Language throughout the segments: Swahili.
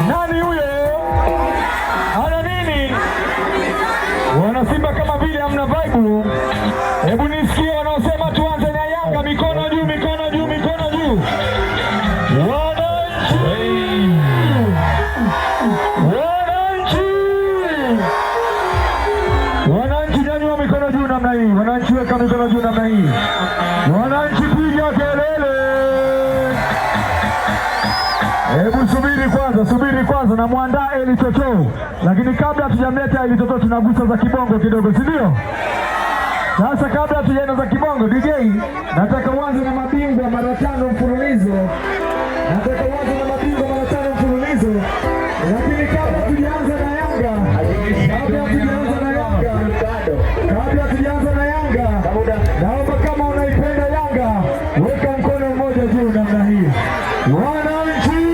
Nani huyo? Ana nini? Wanasimba kama vile hamna vibe. Hebu nisikie wanaosema tuanze na Yanga. Mikono juu, mikono juu, mikono juu. Wananchi nyanyua mikono juu namna hii. Wananchi weka mikono juu namna hii. Wananchi piga kelele. Hebu subiri kwanza na muandaa Eli Toto. Lakini kabla hatujamleta Eli Toto tunagusa za kibongo kidogo, si ndio? Sasa kabla hatujaenda za kibongo, DJ, nataka uanze na mabingwa mara 5 mfululizo. Lakini kabla tujaanza na Yanga, naomba kama unaipenda Yanga, weka mkono mmoja juu namna hii. Wananchi!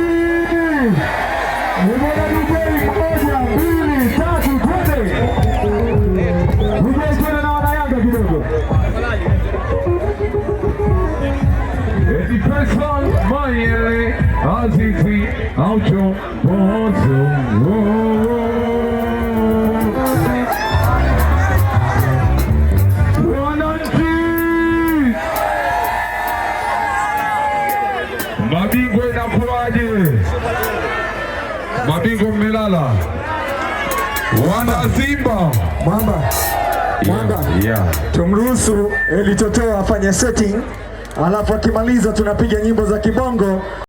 Nimeona DJ 1, 2, 3, twende! DJ twende na wana Yanga kidogo. Edipesa Mayele Azizi Aucho Bozo. Mabingwa inakuwaje? Mabingwa mmelala. Wana Simba. Mwamba. Tumruhusu Eli Toto afanye setting, alafu akimaliza tunapiga nyimbo za kibongo.